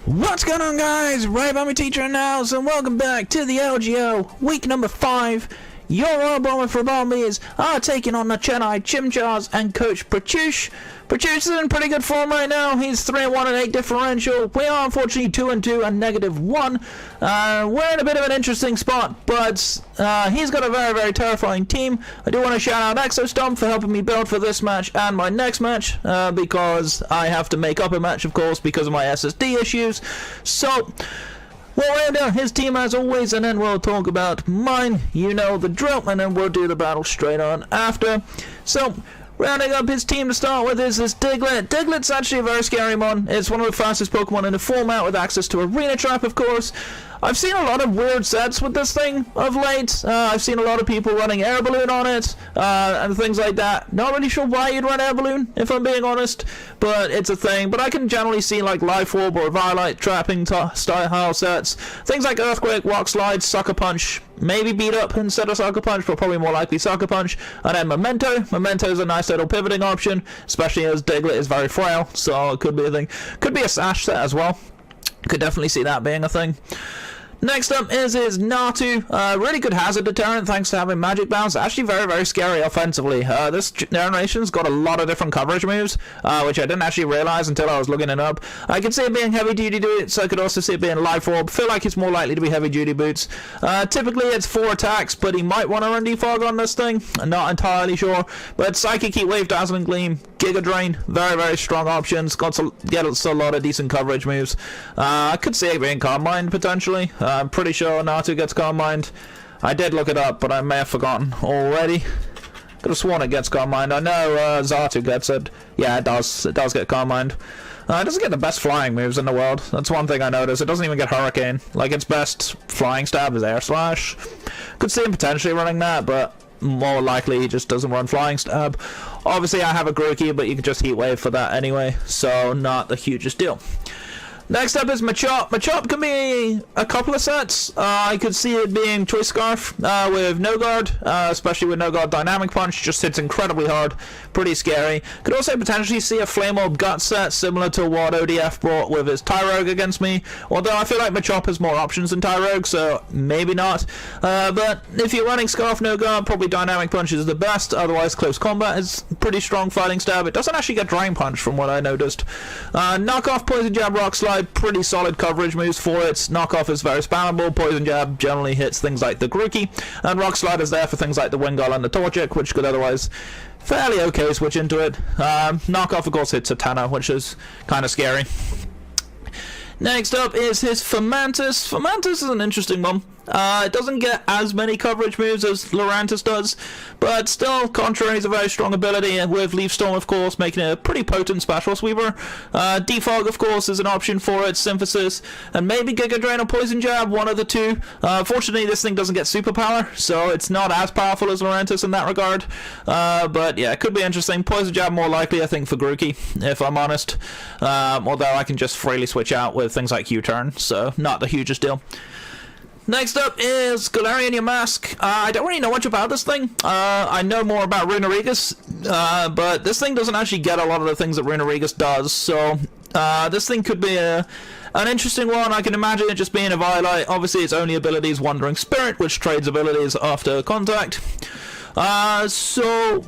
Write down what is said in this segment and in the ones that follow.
What's going on, guys? Ribombees teacher in the house, and welcome back to the LGL week number 5. Your Royal Bournemouth Ribombees are taking on the Chennai Chimchars and Coach Pratyush. Pratyush is in pretty good form right now. He's 3-1 and 8 differential. We are unfortunately 2-2 and -1. We're in a bit of an interesting spot, but he's got a very terrifying team. I do want to shout out Exostomp for helping me build for this match and my next match, because I have to make up a match, of course, because of my SSD issues. So we'll round out his team as always, and then we'll talk about mine. You know the drill, and then we'll do the battle straight on after. So, rounding up his team to start with is this Diglett. Diglett's actually a very scary one. It's one of the fastest Pokemon in the format with access to Arena Trap, of course. I've seen a lot of weird sets with this thing of late. I've seen a lot of people running Air Balloon on it, and things like that. Not really sure why you'd run Air Balloon, if I'm being honest, but it's a thing. But I can generally see like Life Orb or Violet trapping style sets. Things like Earthquake, Rock Slide, Sucker Punch, maybe Beat Up instead of Sucker Punch, but probably more likely Sucker Punch. And then Memento. Memento is a nice little pivoting option, especially as Diglett is very frail, so it could be a thing. Could be a Sash set as well. Could definitely see that being a thing. Next up is his Natu. Really good hazard deterrent thanks to having Magic Bounce. Actually very scary offensively. This generation's got a lot of different coverage moves, which I didn't actually realize until I was looking it up. I could see it being heavy duty boots. I could also see it being Life Orb. Feel like it's more likely to be heavy duty boots. Typically it's 4 attacks, but he might want to run Defog on this thing. I'm not entirely sure. But Psychic, Heat Wave, Dazzling Gleam, Giga Drain, very strong options. Got a lot of decent coverage moves. I could see it being Calm Mind potentially. I'm pretty sure Natu gets Calm Mind. I did look it up, but I may have forgotten already. Could have sworn it gets Calm Mind. I know Xatu gets it. Yeah, it does. It does get Calm Mind. It doesn't get the best flying moves in the world. That's one thing I noticed. It doesn't even get Hurricane. Like, its best flying stab is Air Slash. Could see him potentially running that, but more likely he just doesn't run Flying Stab. Obviously, I have a Grookey, but you can just Heat Wave for that anyway, so not the hugest deal. Next up is Machop. Machop can be a couple of sets. I could see it being Choice Scarf with No Guard, especially with No Guard Dynamic Punch. Just hits incredibly hard. Pretty scary. Could also potentially see a Flame Orb Gut set similar to what ODF brought with his Tyrogue against me. Although I feel like Machop has more options than Tyrogue, so maybe not. But if you're running Scarf No Guard, probably Dynamic Punch is the best. Otherwise, Close Combat is pretty strong fighting stab. It doesn't actually get Drain Punch from what I noticed. Knockoff Poison Jab, Rock Slide. Pretty solid coverage moves for it. Knockoff is very spammable. Poison Jab generally hits things like the Grookey, and Rock Slide is there for things like the Wingull and the Torchic, which could otherwise fairly okay switch into it. Knockoff, of course, hits Satana, which is kind of scary. Next up is his Fomantis. Fomantis is an interesting one. It doesn't get as many coverage moves as Lurantis does, but still, Contrary is a very strong ability, and with Leaf Storm, of course, making it a pretty potent Special Sweeper. Defog, of course, is an option for it, Synthesis, and maybe Giga Drain or Poison Jab, one of the two. Fortunately, this thing doesn't get Superpower, so it's not as powerful as Lurantis in that regard. But yeah, it could be interesting. Poison Jab more likely, I think, for Grookey, if I'm honest. Although I can just freely switch out with things like U-Turn, so not the hugest deal. Next up is Galarian Yamask. I don't really know much about this thing. I know more about Runerigus, but this thing doesn't actually get a lot of the things that Runerigus does, so this thing could be an interesting one. I can imagine it just being a Violet. Obviously, its only ability is Wandering Spirit, which trades abilities after contact. So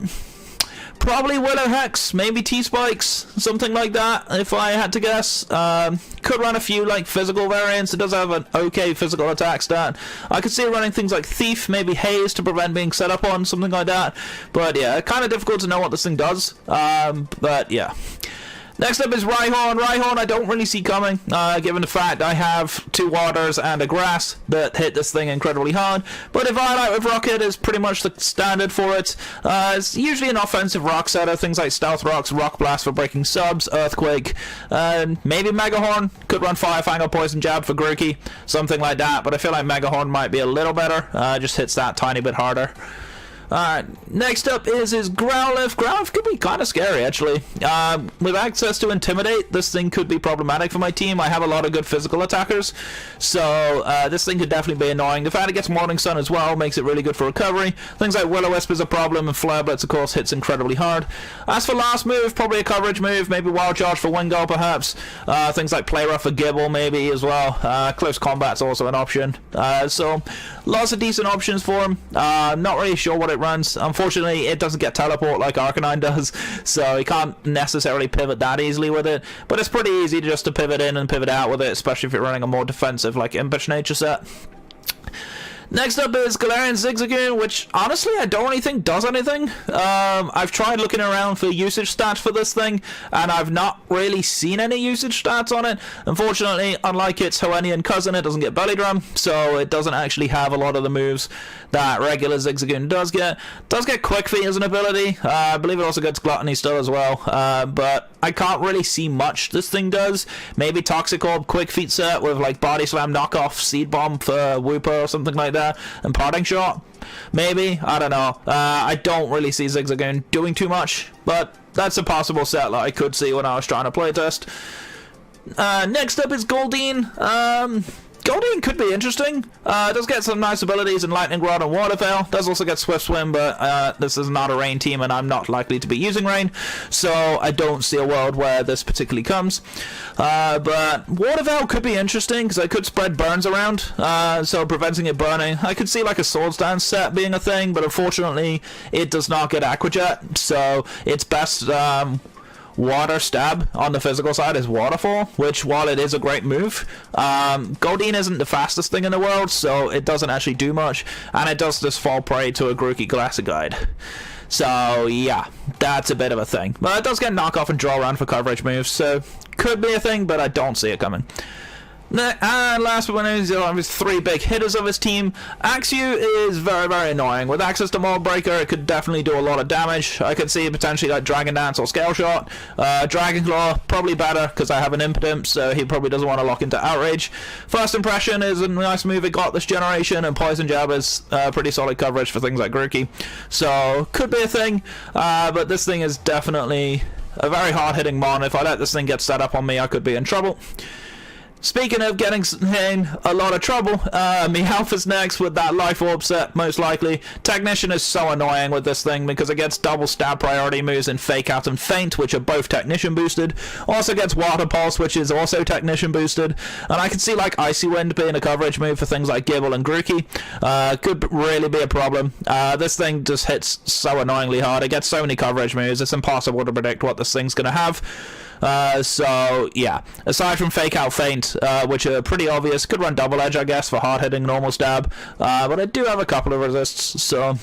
probably Willow Hex, maybe T-Spikes, something like that, if I had to guess. Could run a few, like, physical variants. It does have an okay physical attack stat. I could see it running things like Thief, maybe Haze to prevent being set up on, something like that. But yeah, kind of difficult to know what this thing does. But yeah. Next up is Rhyhorn. Rhyhorn I don't really see coming, given the fact I have 2 waters and a grass that hit this thing incredibly hard. But if I with Rocket is pretty much the standard for it. It's usually an offensive rock setter, things like Stealth Rocks, Rock Blast for breaking subs, Earthquake, and maybe Megahorn. Could run Fire Fang or Poison Jab for Grookey, something like that. But I feel like Megahorn might be a little better, just hits that tiny bit harder. Next up is his Growlithe. Growlithe could be kind of scary, actually. With access to Intimidate, this thing could be problematic for my team. I have a lot of good physical attackers, so this thing could definitely be annoying. The fact it gets Morning Sun as well makes it really good for recovery. Things like Will-O-Wisp is a problem, and Flare Blitz, of course, hits incredibly hard. As for last move, probably a coverage move, maybe Wild Charge for Wingull, perhaps. Things like Play Rough for Gible, maybe, as well. Close Combat's also an option. So, lots of decent options for him. Not really sure what it runs. Unfortunately, it doesn't get teleport like Arcanine does, so he can't necessarily pivot that easily with it, but it's pretty easy just to pivot in and pivot out with it, especially if you're running a more defensive like Impish nature set. Next up is Galarian Zigzagoon, which honestly I don't really think does anything. I've tried looking around for usage stats for this thing, and I've not really seen any usage stats on it. Unfortunately, unlike its Hoennian cousin, it doesn't get Belly Drum, so it doesn't actually have a lot of the moves that regular Zigzagoon does get. Does get Quick Feet as an ability. I believe it also gets Gluttony still as well, but I can't really see much this thing does. Maybe Toxic Orb Quick Feet set with like Body Slam knockoff Seed Bomb for Wooper or something like that, and Parting Shot. Maybe, I don't know. I don't really see Zigzagoon doing too much, but that's a possible set that I could see when I was trying to playtest. Next up is Goldeen. Goldeen could be interesting. It does get some nice abilities in Lightning Rod and Water Veil. Does also get Swift Swim, but this is not a Rain team, and I'm not likely to be using Rain, so I don't see a world where this particularly comes. But Water Veil could be interesting, because I could spread burns around, so preventing it burning. I could see like a Swords Dance set being a thing, but unfortunately it does not get Aqua Jet, so its best Water Stab on the physical side is Waterfall, which, while it is a great move, Goldeen isn't the fastest thing in the world, so it doesn't actually do much, and it does just fall prey to a Grookey Glassy Guide. So yeah, that's a bit of a thing. But it does get Knockoff and Draw Around for coverage moves, so could be a thing, but I don't see it coming. And last but not least, his three big hitters of his team. Axew is very, very annoying. With access to Mold Breaker, it could definitely do a lot of damage. I could see potentially like Dragon Dance or Scale Shot. Dragon Claw, probably better because I have an Impidimp, so he probably doesn't want to lock into Outrage. First Impression is a nice move it got this generation, and Poison Jab is pretty solid coverage for things like Grookey. So, could be a thing, but this thing is definitely a very hard-hitting mon. If I let this thing get set up on me, I could be in trouble. Speaking of getting in a lot of trouble, Meowth is next with that Life Orb set, most likely. Technician is so annoying with this thing because it gets double stab priority moves in Fake Out and Feint, which are both Technician boosted. Also gets Water Pulse, which is also Technician boosted. And I can see like Icy Wind being a coverage move for things like Gible and Grookey. Could really be a problem. This thing just hits so annoyingly hard. It gets so many coverage moves, it's impossible to predict what this thing's going to have. So yeah, aside from Fake Out Feint, which are pretty obvious, could run Double Edge I guess for hard hitting normal stab, but I do have a couple of resists, so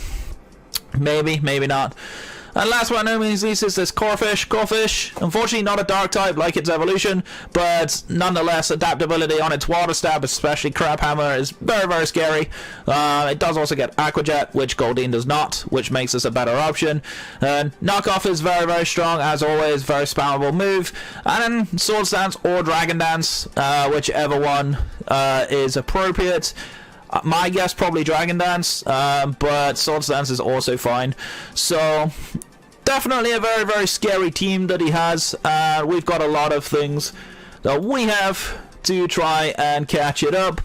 maybe, maybe not. And last but not least is this Corphish. Corphish, unfortunately not a dark type like its evolution, but nonetheless adaptability on its Water Stab, especially Crab Hammer, is very, very scary. It does also get Aqua Jet, which Goldeen does not, which makes this a better option. And Knockoff is very, very strong, as always, very spammable move. And then Swords Dance or Dragon Dance, whichever one is appropriate. My guess probably Dragon Dance, but Swords Dance is also fine. So definitely a very, very scary team that he has. We've got a lot of things that we have to try and catch it up.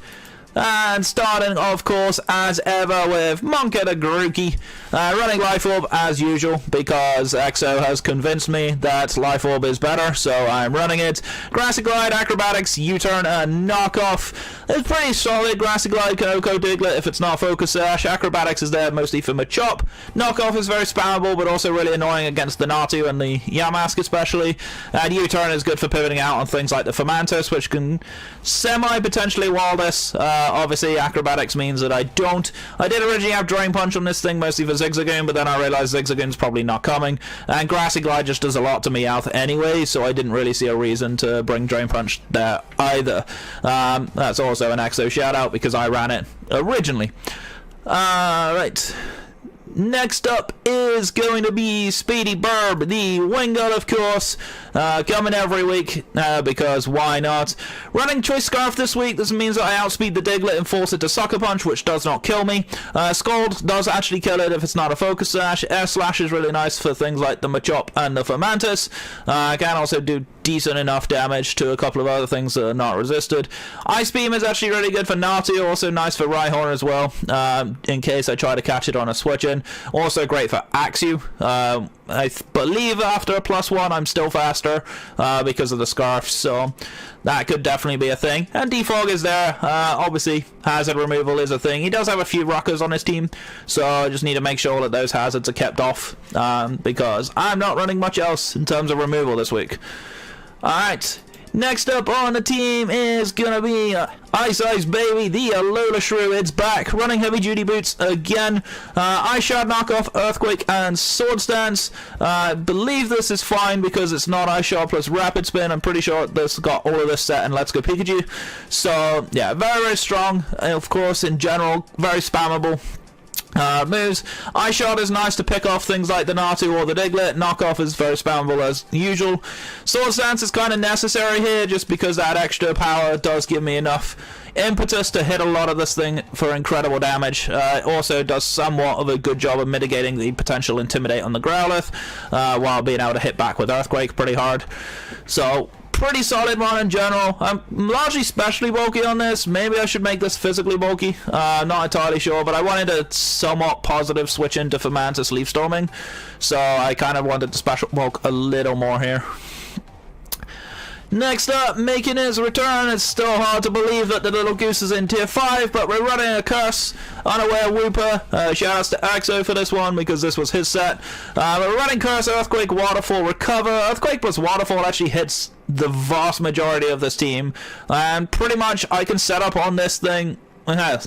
And starting, of course, as ever with Monkey the Grookey, running Life Orb as usual, because EXO has convinced me that Life Orb is better, so I'm running it. Grassy Glide, Acrobatics, U-Turn, and Knockoff. It's pretty solid. Grassy Glide, Kanoko Diglett if it's not Focus Sash. Acrobatics is there mostly for Machop. Knockoff is very spammable, but also really annoying against the Natu and the Yamask especially. And U-Turn is good for pivoting out on things like the Fomantis, which can semi-potentially wall this. Obviously, Acrobatics means that I don't. I did originally have Drain Punch on this thing, mostly for Zigzagoon, but then I realized Zigzagoon's probably not coming. And Grassy Glide just does a lot to Meowth anyway, so I didn't really see a reason to bring Drain Punch there either. That's also an EXO shout-out, because I ran it originally. Right. next up is going to be SpeedyBirb, the Wingull, of course, coming every week, because why not? Running Choice Scarf this week. This means that I outspeed the Diglett and force it to Sucker Punch, which does not kill me. Scald does actually kill it if it's not a Focus Sash. Air Slash is really nice for things like the Machop and the Fermantis. Can also do decent enough damage to a couple of other things that are not resisted. Ice Beam is actually really good for Natu, also nice for Rhyhorn as well, in case I try to catch it on a switch in. Also great for Axew. I believe after a +1 I'm still faster because of the Scarf, so that could definitely be a thing. And Defog is there. Obviously hazard removal is a thing. He does have a few rockers on his team, so I just need to make sure that those hazards are kept off, because I'm not running much else in terms of removal this week. Alright, next up on the team is gonna be Ice Baby, the Alola Shrew. It's back, running heavy duty boots again. Ice Shard knockoff, Earthquake, and Sword Stance. I believe this is fine because it's not Ice Shard plus Rapid Spin. I'm pretty sure this got all of this set in Let's Go Pikachu. So yeah, very, very strong. Of course, in general, very spammable. Moves. Ice Shard is nice to pick off things like the Natu or the Diglett. Knockoff is very spammable as usual. Sword Stance is kind of necessary here just because that extra power does give me enough impetus to hit a lot of this thing for incredible damage. It also does somewhat of a good job of mitigating the potential Intimidate on the Growlithe, while being able to hit back with Earthquake pretty hard. So pretty solid one in general. I'm largely specially bulky on this. Maybe I should make this physically bulky. Not entirely sure, but I wanted a somewhat positive switch into Fermantis Leaf Storming, so I kind of wanted to special bulk a little more here. Next up, making his return. It's still hard to believe that the little goose is in tier 5, but we're running a Curse, Unaware Wooper. Shoutouts to Axo for this one because this was his set. We're running Curse, Earthquake, Waterfall, Recover. Earthquake plus Waterfall actually hits the vast majority of this team, and pretty much I can set up on this thing. Once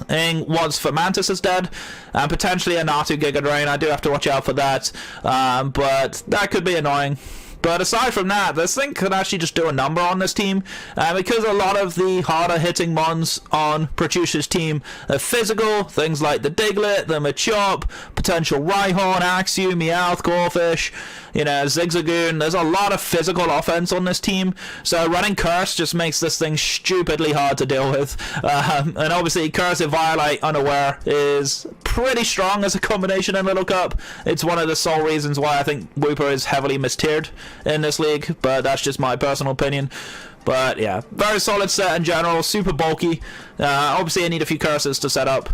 Fermantis is dead, and potentially a Natu Giga Drain. I do have to watch out for that, but that could be annoying. But aside from that, this thing could actually just do a number on this team, because a lot of the harder hitting mons on Pratyush's team are physical, things like the Diglett, the Machop, potential Rhyhorn, Axew, Meowth, Corphish, Zigzagoon. There's a lot of physical offense on this team, so running Curse just makes this thing stupidly hard to deal with. And obviously Curse Violate Unaware is pretty strong as a combination in Little Cup. It's one of the sole reasons why I think Wooper is heavily mistiered in this league, but that's just my personal opinion. But yeah, very solid set in general, super bulky. Obviously I need a few curses to set up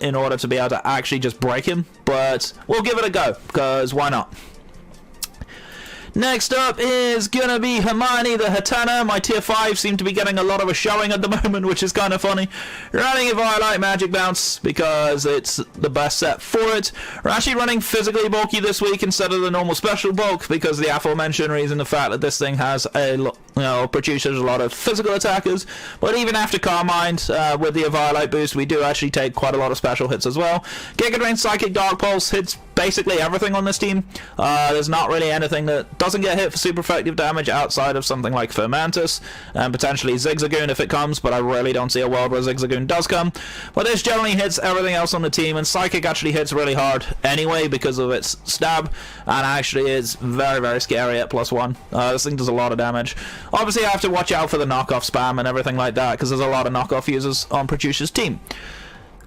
in order to be able to actually just break him, but we'll give it a go, because why not? Next up is gonna be Hermione the Hatana. My tier 5 seem to be getting a lot of a showing at the moment, which is kind of funny. Running a Violite Magic Bounce because it's the best set for it. We're actually running physically bulky this week instead of the normal special bulk because the aforementioned reason, the fact that this thing has a lot, produces a lot of physical attackers. But even after Carmine, with the Violite boost, we do actually take quite a lot of special hits as well. Giga Drain, Psychic Dark Pulse hits basically everything on this team. There's not really anything that doesn't get hit for super effective damage outside of something like Fermantis and potentially Zigzagoon if it comes, but I really don't see a world where Zigzagoon does come. But this generally hits everything else on the team, and Psychic actually hits really hard anyway because of its stab, and actually is very, very scary at +1. This thing does a lot of damage. Obviously I have to watch out for the knockoff spam and everything like that because there's a lot of knockoff users on Pratyush's team.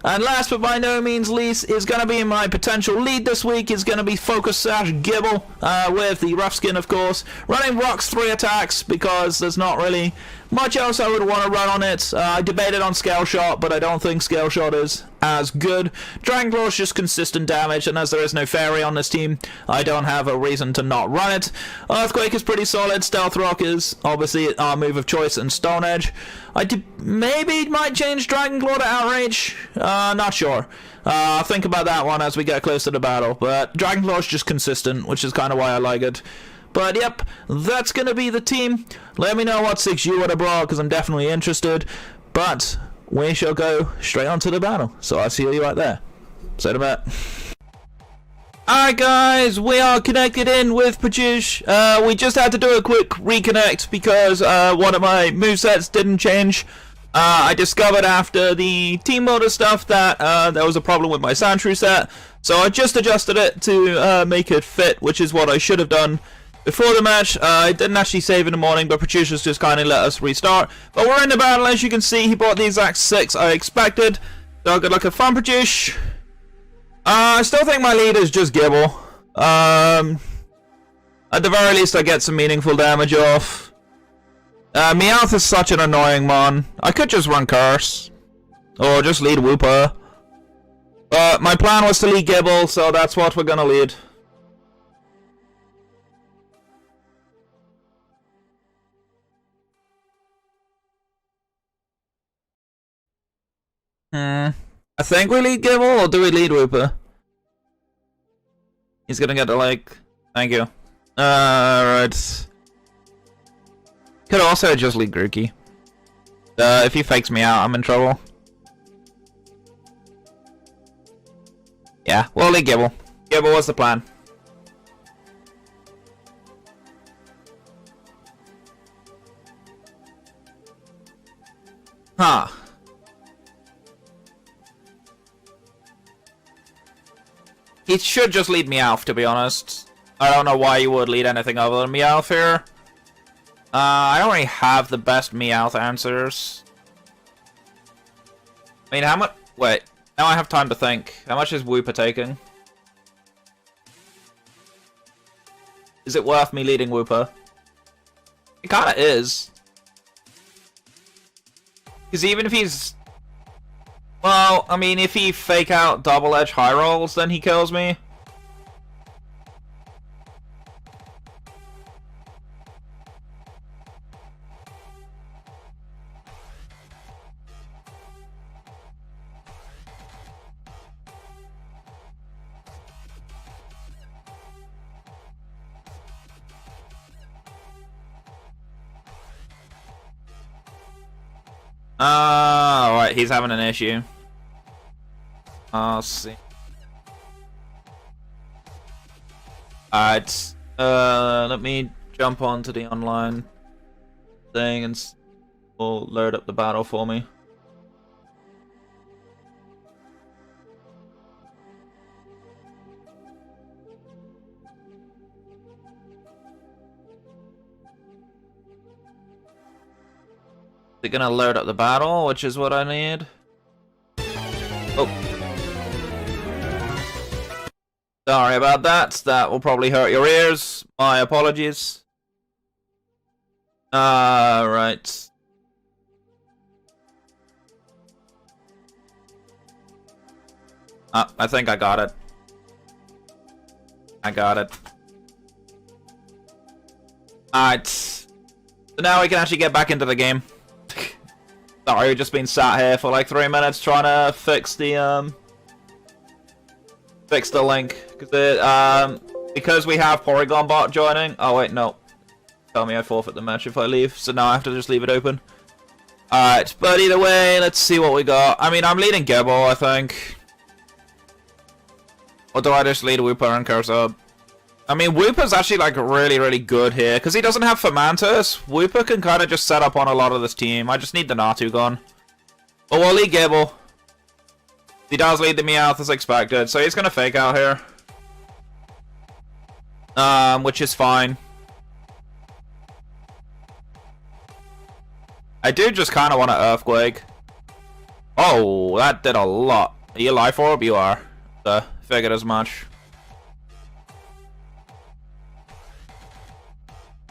And last but by no means least is going to be my potential lead this week is going to be Focus Sash Gibble, with the Rough Skin of course. Running Rocks 3 attacks because there's not really much else I would want to run on it. I debated on Scale Shot, but I don't think Scale Shot is as good. Dragon Claw is just consistent damage, and as there is no Fairy on this team, I don't have a reason to not run it. Earthquake is pretty solid. Stealth Rock is obviously our move of choice, and Stone Edge. I maybe might change Dragon Claw to Outrage. Not sure. I'll think about that one as we get closer to battle, but Dragon Claw is just consistent, which is kind of why I like it. But yep, that's going to be the team. Let me know what 6 you would have brought, because I'm definitely interested. But we shall go straight on to the battle. So I'll see you right there. See you in a bit. Alright guys, we are connected in with Pratyush. We just had to do a quick reconnect because one of my movesets didn't change. I discovered after the Teambuilder stuff that there was a problem with my Sandshrew set, so I just adjusted it to make it fit, which is what I should have done before the match. I didn't actually save in the morning, but producers just kindly let us restart. But we're in the battle. As you can see, he bought the exact 6 I expected. So good luck at fun, Produce. I still think my lead is just Gibble. At the very least, I get some meaningful damage off. Meowth is such an annoying mon. I could just run Curse. Or just lead Wooper. But my plan was to lead Gibble, so that's what we're gonna lead. I think we lead Gibble, or do we lead Wooper? He's gonna get the like. Thank you. Right. Could also just lead Grookey. If he fakes me out, I'm in trouble. Yeah, we'll lead Gibble. Gibble was the plan. Huh. He should just lead Meowth, to be honest. I don't know why you would lead anything other than Meowth here. I don't really have the best Meowth answers. I mean, how much... Wait, now I have time to think. How much is Wooper taking? Is it worth me leading Wooper? It kinda is. Because even if he's... Well, I mean, if he fake out double edge high rolls, then he kills me. Alright, he's having an issue. I'll see. Alright, let me jump onto the online thing and will load up the battle for me. Is it gonna load up the battle, which is what I need? Oh. Sorry about that. That will probably hurt your ears. My apologies. Right. I think I got it. I got it. Alright. So now we can actually get back into the game. Sorry, we've just been sat here for like 3 minutes trying to fix the link because we have Porygon bot joining. Oh wait, no. Tell me I forfeit the match if I leave, so now I have to just leave it open. Alright, but either way, let's see what we got. I mean, I'm leading Gibble, I think. Or do I just lead Wooper and Cursor? I mean, Wooper's actually like really, really good here because he doesn't have Fermantis. Wooper can kind of just set up on a lot of this team. I just need the Natu gone. But we'll lead Gibble. He does lead the Meowth as expected, so he's gonna fake out here. Which is fine. I do just kind of want to Earthquake. Oh, that did a lot. Are you Life Orb? You are. Figured as much.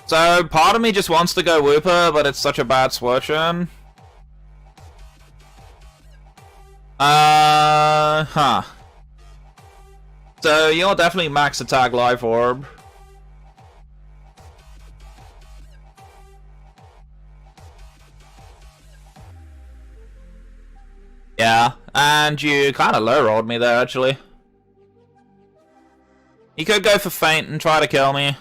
So, part of me just wants to go Wooper, but it's such a bad switch-in. Huh. So, you're definitely max attack Life Orb. Yeah, and you kind of low-rolled me there, actually. He could go for Feint and try to kill me.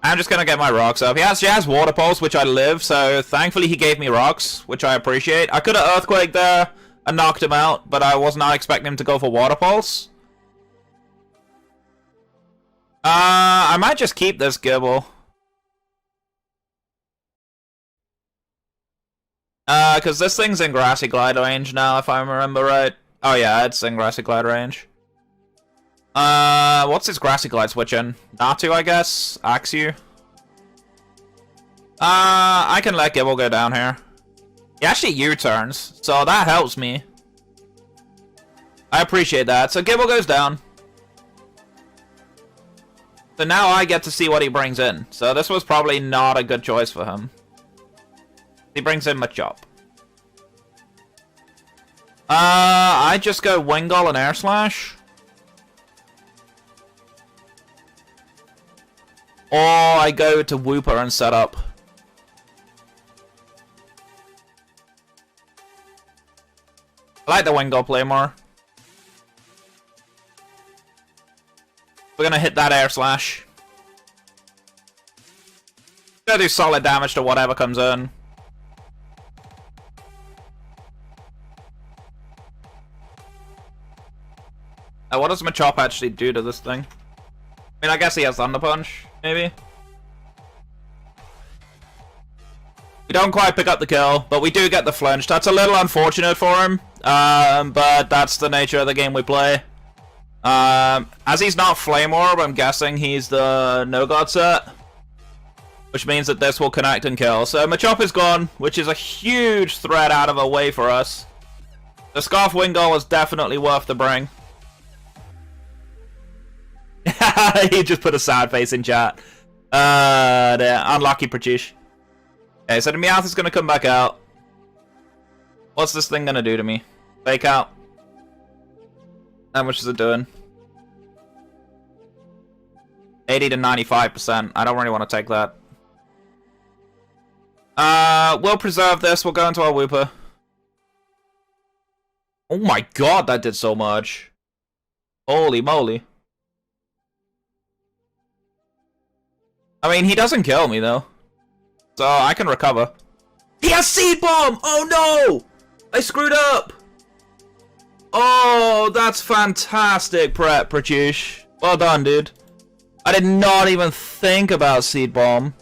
I'm just gonna get my rocks up. He actually has Water Pulse, which I live, so thankfully he gave me rocks, which I appreciate. I could have Earthquaked there and knocked him out, but I was not expecting him to go for Water Pulse. I might just keep this Gibble. Because this thing's in Grassy Glide range now, if I remember right. Oh yeah, it's in Grassy Glide range. What's his Grassy Glide switch in? Natu, I guess? Axew? I can let Gibble go down here. He actually U-turns, so that helps me. I appreciate that. So Gibble goes down. So now I get to see what he brings in. So this was probably not a good choice for him. He brings in Machop. I just go Wingull and Air Slash. Or I go to Wooper and set up. I like the Wingull play more. We're gonna hit that Air Slash. Gonna do solid damage to whatever comes in. What does Machop actually do to this thing? I mean, I guess he has Thunder Punch, maybe? We don't quite pick up the kill, but we do get the flinch. That's a little unfortunate for him, but that's the nature of the game we play. As he's not Flame Orb, I'm guessing he's the No-God set. Which means that this will connect and kill. So Machop is gone, which is a huge threat out of a way for us. The Scarf Wingull is definitely worth the bring. He just put a sad face in chat. Unlucky Prachish. Okay, so the Meowth is going to come back out. What's this thing going to do to me? Fake out. How much is it doing? 80 to 95%. I don't really want to take that. We'll preserve this. We'll go into our Wooper. Oh my god, that did so much. Holy moly. I mean, he doesn't kill me, though. So, I can recover. He has Seed Bomb! Oh no! I screwed up! Oh, that's fantastic, Prachush. Well done, dude. I did not even think about Seed Bomb.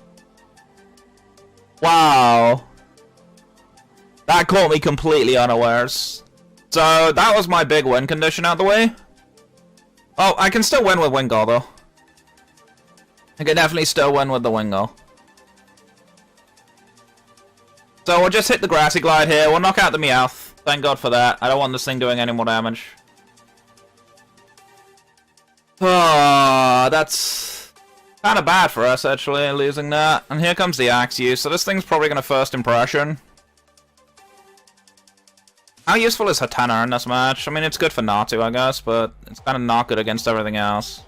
Wow. That caught me completely unawares. So, that was my big win condition out the way. Oh, I can still win with Wingull, though. I can definitely still win with the Wingull. So we'll just hit the Grassy Glide here. We'll knock out the Meowth. Thank God for that. I don't want this thing doing any more damage. Oh, that's kind of bad for us, actually, losing that. And here comes the Axew. So this thing's probably going to first impression. How useful is Hatenna in this match? I mean, it's good for Natu, I guess, but it's kind of not good against everything else.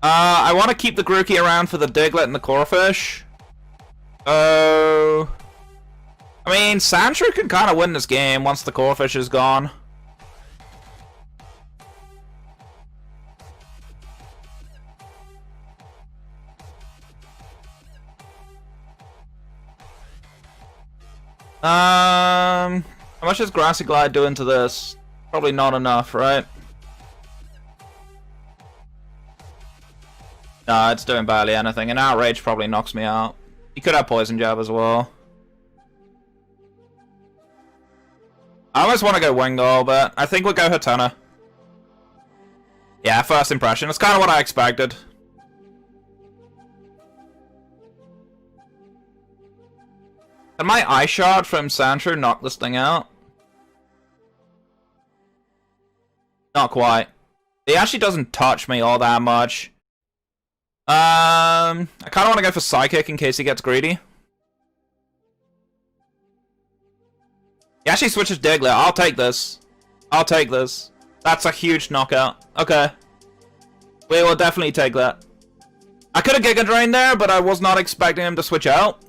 I want to keep the Grookey around for the Diglett and the Corphish. Oh. I mean, Sandshrew can kind of win this game once the Corphish is gone. How much is Grassy Glide doing to this? Probably not enough, right? No, it's doing barely anything. And Outrage probably knocks me out. He could have Poison Jab as well. I almost want to go Wingull, but I think we'll go Hatenna. Yeah, first impression. It's kind of what I expected. Can my Ice Shard from Sandshrew knock this thing out? Not quite. He actually doesn't touch me all that much. I kind of want to go for Psychic in case he gets greedy. He actually switches Diglett. I'll take this. I'll take this. That's a huge knockout. Okay. We will definitely take that. I could have Giga Drained there, but I was not expecting him to switch out.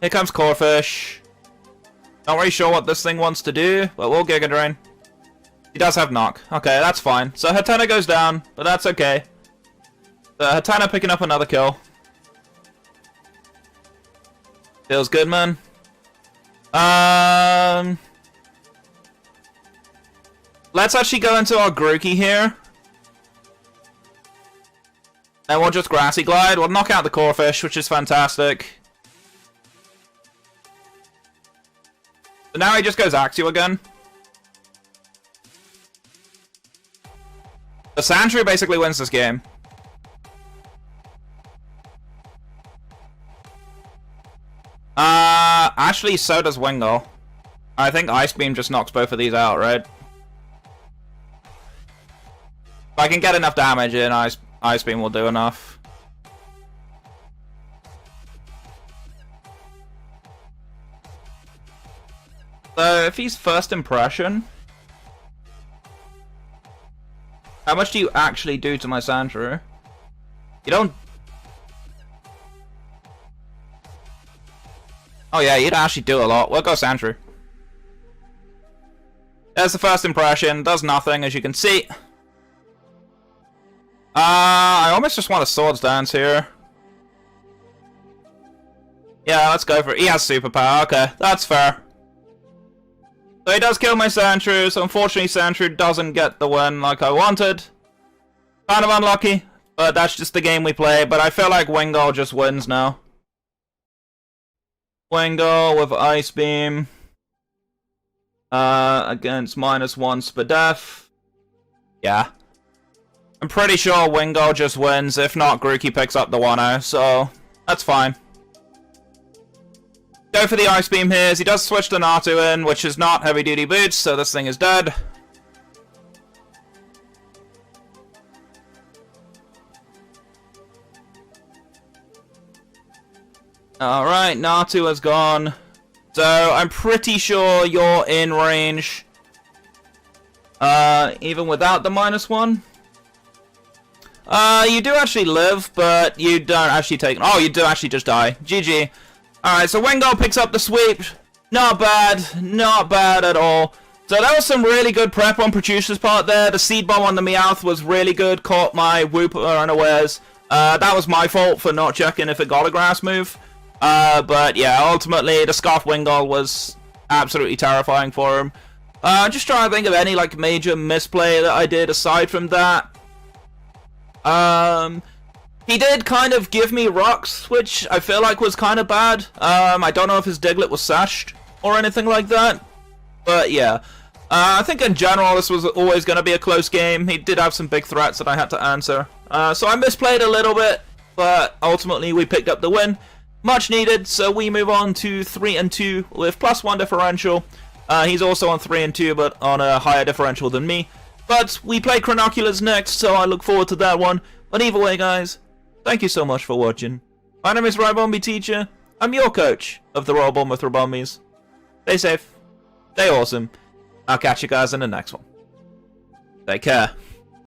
Here comes Corphish. Not really sure what this thing wants to do, but we'll Giga Drain. He does have knock. Okay, that's fine. So Hatenna goes down, but that's okay. Hatenna picking up another kill. Feels good, man. Let's actually go into our Grookey here. Then we'll just Grassy Glide. We'll knock out the core fish, which is fantastic. So now he just goes Axew again. The Sandshrew basically wins this game. Actually, so does Wingull. I think Ice Beam just knocks both of these out, right? If I can get enough damage in, Ice Beam will do enough. So, if he's first impression... How much do you actually do to my Sandshrew? You don't... Oh yeah, you'd actually do a lot. We'll go Sandshrew. There's the first impression. Does nothing, as you can see. I almost just want a Swords Dance here. Yeah, let's go for it. He has superpower. Okay, that's fair. So he does kill my Sandshrew, so unfortunately Sandshrew doesn't get the win like I wanted. Kind of unlucky, but that's just the game we play. But I feel like Wingull just wins now. Wingull with Ice Beam. Against -1 Spadef. Yeah. I'm pretty sure Wingull just wins. If not, Grookey picks up the 1-0, so that's fine. Go for the Ice Beam here, as he does switch the Natu in, which is not heavy duty boots, so this thing is dead. Alright, Natu has gone. So, I'm pretty sure you're in range. Even without the -1. You do actually live, but you don't actually take... Oh, you do actually just die. GG. Alright, so Wingull picks up the sweep. Not bad. Not bad at all. So that was some really good prep on Producer's part there. The Seed Bomb on the Meowth was really good. Caught my Wooper unawares. That was my fault for not checking if it got a grass move. But yeah, ultimately the Scarf Wingull was absolutely terrifying for him. Just trying to think of any like major misplay that I did aside from that. He did kind of give me rocks, which I feel like was kind of bad. I don't know if his Diglett was sashed or anything like that. But yeah, I think in general this was always going to be a close game. He did have some big threats that I had to answer. So I misplayed a little bit, but ultimately we picked up the win. Much needed, so we move on to 3-2 with +1 differential. He's also on 3-2, but on a higher differential than me. But we play Chronoculars next, so I look forward to that one. But either way, guys, thank you so much for watching. My name is Ribombee Teacher. I'm your coach of the Royal Bournemouth Ribombees. Stay safe, stay awesome. I'll catch you guys in the next one. Take care.